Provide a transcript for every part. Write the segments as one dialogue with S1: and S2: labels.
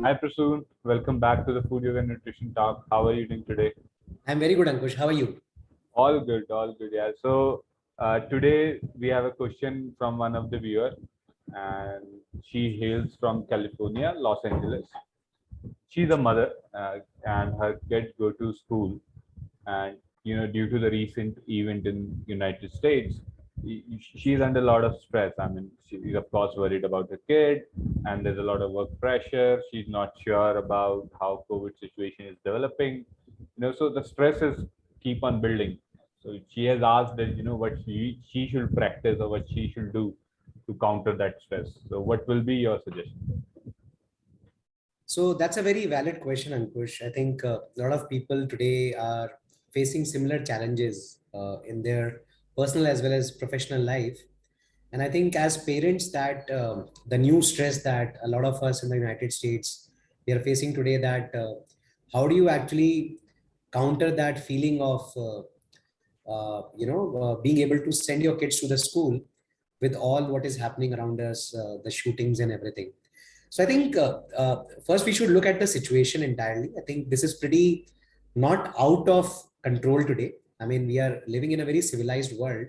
S1: Hi Prasoon, welcome back to the FoodYoga Nutrition Talk. How are you doing today?
S2: I'm very good, Ankush. How are you?
S1: All good, all good. Yeah. So today we have a question from one of the viewers, and she hails from California, Los Angeles. She's a mother, and her kids go to school, and due to the recent event in United States, she's under a lot of stress. I mean, she's of course worried about her kid, and there's a lot of work pressure. She's not sure about how COVID situation is developing. So the stress is keep on building. So she has asked that what she should practice or what she should do to counter that stress. So what will be your suggestion?
S2: So that's a very valid question, Ankush. I think a lot of people today are facing similar challenges in their personal as well as professional life. And I think as parents, that the new stress that a lot of us in the United States we are facing today, that how do you actually counter that feeling of being able to send your kids to the school with all what is happening around us, the shootings and everything. So I think first we should look at the situation entirely. I think this is pretty not out of control today. I mean, we are living in a very civilized world.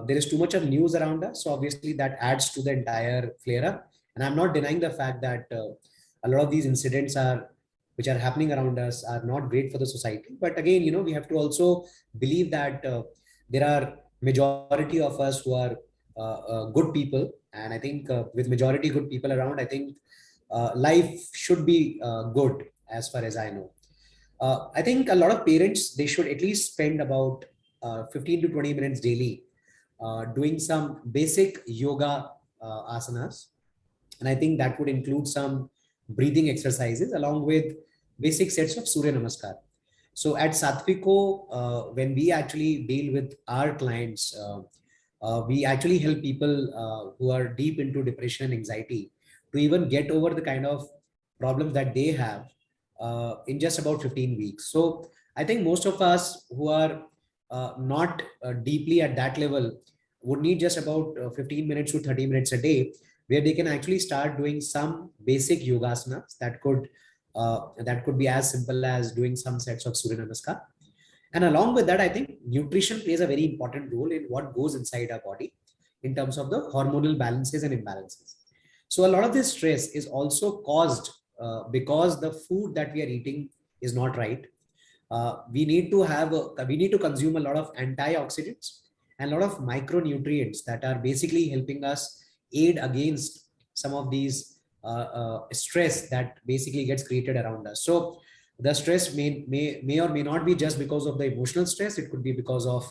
S2: There is too much of news around us. So obviously that adds to the entire flare up. And I'm not denying the fact that a lot of these incidents are which are happening around us are not great for the society. But again, we have to also believe that there are majority of us who are good people. And I think with majority good people around, I think life should be good as far as I know. I think a lot of parents, they should at least spend about 15 to 20 minutes daily doing some basic yoga asanas. And I think that would include some breathing exercises along with basic sets of Surya Namaskar. So at Sattviko, when we actually deal with our clients, we actually help people who are deep into depression and anxiety to even get over the kind of problems that they have in just about 15 weeks. So I think most of us who are not deeply at that level would need just about 15 minutes to 30 minutes a day, where they can actually start doing some basic yogasanas that could be as simple as doing some sets of Surya Namaskar. And along with that, I think nutrition plays a very important role in what goes inside our body in terms of the hormonal balances and imbalances. So a lot of this stress is also caused because the food that we are eating is not right. We need to consume a lot of antioxidants and a lot of micronutrients that are basically helping us aid against some of these stress that basically gets created around us. So the stress may or may not be just because of the emotional stress. It could be because of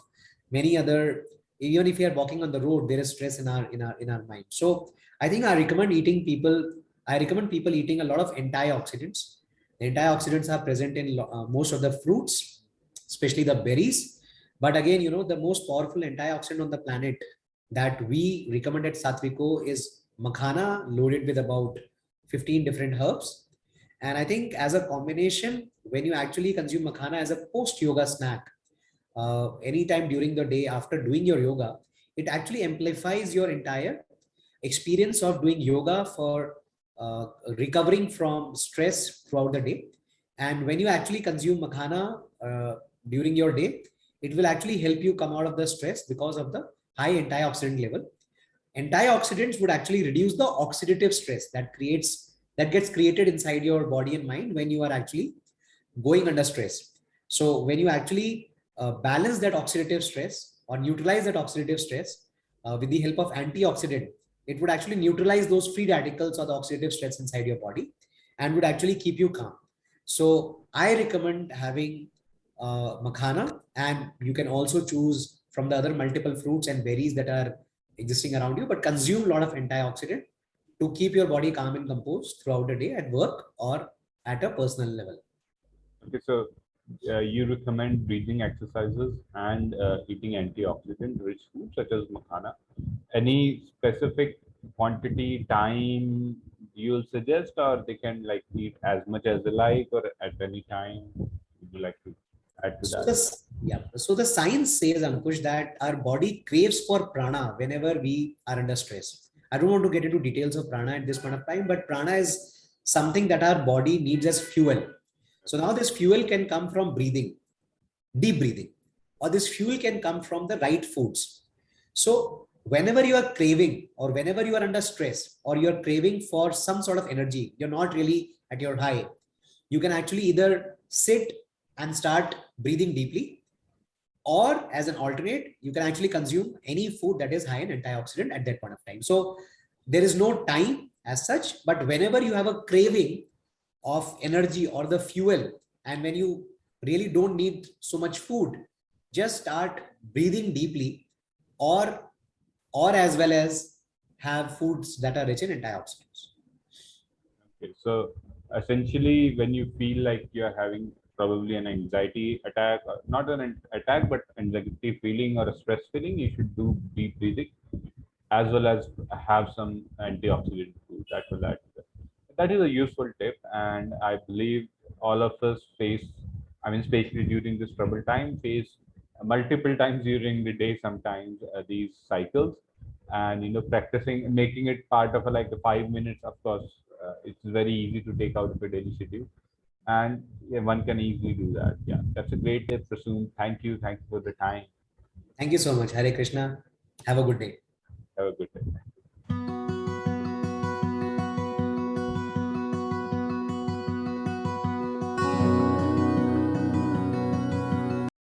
S2: many other. Even if we are walking on the road, there is stress in our mind. So I think I recommend people eating a lot of antioxidants. The antioxidants are present in most of the fruits, especially the berries. But again, the most powerful antioxidant on the planet that we recommend at Sattviko is makhana, loaded with about 15 different herbs. And I think as a combination, when you actually consume makhana as a post-yoga snack, anytime during the day after doing your yoga, it actually amplifies your entire experience of doing yoga for recovering from stress throughout the day. And when you actually consume makhana during your day, it will actually help you come out of the stress because of the high antioxidant level. Antioxidants would actually reduce the oxidative stress that gets created inside your body and mind when you are actually going under stress. So when you actually balance that oxidative stress or neutralize that oxidative stress with the help of antioxidant, it would actually neutralize those free radicals or the oxidative stress inside your body and would actually keep you calm. So I recommend having makhana, and you can also choose from the other multiple fruits and berries that are existing around you, but consume a lot of antioxidant to keep your body calm and composed throughout the day at work or at a personal level.
S1: Okay, so you recommend breathing exercises and eating antioxidant-rich foods such as makhana. Any specific quantity, time you'll suggest, or they can like eat as much as they like, or at any time? Would you like to add to
S2: So
S1: that?
S2: so the science says, Ankush, that our body craves for prana whenever we are under stress. I don't want to get into details of prana at this point of time, but prana is something that our body needs as fuel. So now this fuel can come from breathing, deep breathing, or this fuel can come from the right foods. So whenever you are craving, or whenever you are under stress, or you're craving for some sort of energy, you're not really at your high, you can actually either sit and start breathing deeply, or as an alternate, you can actually consume any food that is high in antioxidant at that point of time. So there is no time as such, but whenever you have a craving of energy or the fuel, and when you really don't need so much food, just start breathing deeply, or as well as have foods that are rich in antioxidants.
S1: Okay, so essentially, when you feel like you're having probably an anxiety attack, or not attack, but anxiety feeling or a stress feeling, you should do deep breathing, as well as have some antioxidant food that will add to that. That is a useful tip, and I believe all of us face, I mean, especially during this trouble time, face multiple times during the day sometimes these cycles, and practicing, making it part of like the 5 minutes. Of course, it's very easy to take out of your daily schedule, and yeah, one can easily do that. Yeah, that's a great tip, Prasoon. Thank you for the time.
S2: Thank you so much. Hare Krishna. Have a good day.
S1: Have a good day.